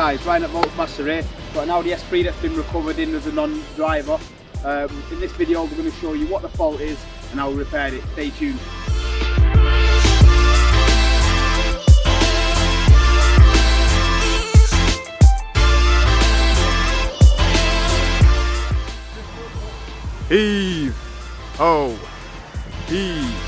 guys, Ryan at Volksmaster here. Got an Audi S3 that's been recovered in as a non-driver. In this video we're going to show you what the fault is and how we repaired it. Stay tuned. Heave! Oh! Heave!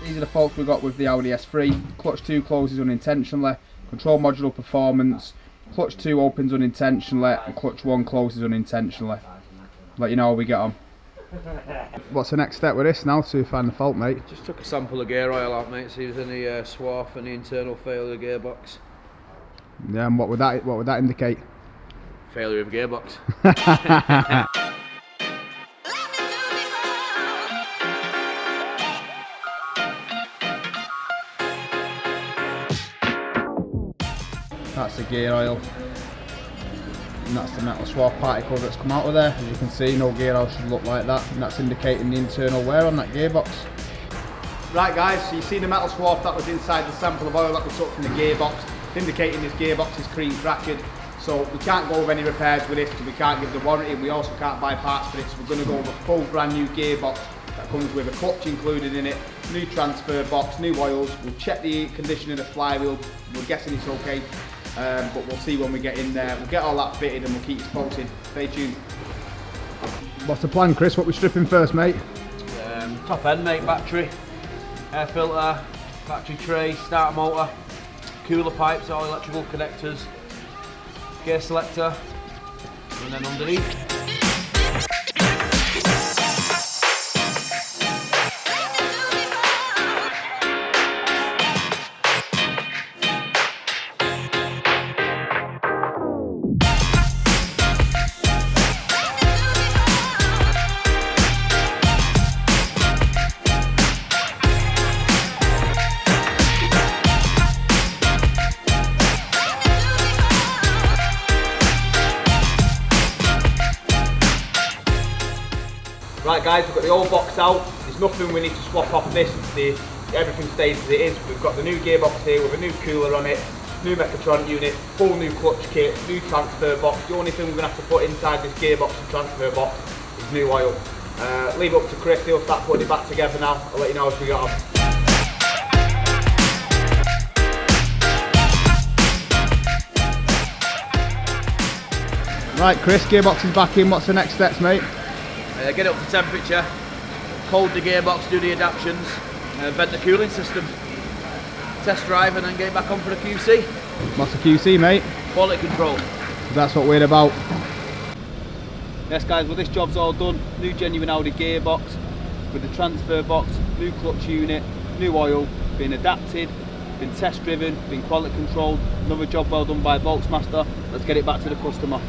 These are the faults we got with the Audi S3. Clutch 2 closes unintentionally, control module performance, clutch 2 opens unintentionally, and clutch 1 closes unintentionally. Let you know how we get on. What's the next step with this now to find the fault, mate? Just took a sample of gear oil out, mate, see if there's any swarf and the internal failure of the gearbox. Yeah, and what would that indicate? Failure of gearbox. That's the gear oil. And that's the metal swarf particle that's come out of there. As you can see, no gear oil should look like that, and that's indicating the internal wear on that gearbox. Right guys, so you see the metal swarf that was inside the sample of oil that we took from the gearbox, indicating this gearbox is cream crackered. So we can't go with any repairs with this because we can't give the warranty, and we also can't buy parts for it, so we're going to go with a full brand new gearbox that comes with a clutch included in it, new transfer box, new oils. We'll check the condition of the flywheel, we're guessing it's okay. But we'll see when we get in there. We'll get all that fitted and we'll keep you posted. Stay tuned. What's the plan, Chris? What we stripping first, mate? Top end, mate, battery, air filter, battery tray, starter motor, cooler pipes, all electrical connectors, gear selector, and then underneath. Right guys, we've got the old box out. There's nothing we need to swap off this. Everything stays as it is. We've got the new gearbox here with a new cooler on it, new mechatronic unit, full new clutch kit, new transfer box. The only thing we're going to have to put inside this gearbox and transfer box is new oil. Leave it up to Chris, he'll start putting it back together now. I'll let you know as we get on. Right Chris, gearbox is back in. What's the next steps, mate? Get it up to temperature, cold the gearbox, do the adaptions, vent the cooling system, test drive and then get it back on for the QC. What's the QC, mate? Quality control. That's what we're about. Yes guys, well this job's all done. New genuine Audi gearbox with the transfer box, new clutch unit, new oil, been adapted, been test driven, been quality controlled. Another job well done by Volksmaster. Let's get it back to the customer.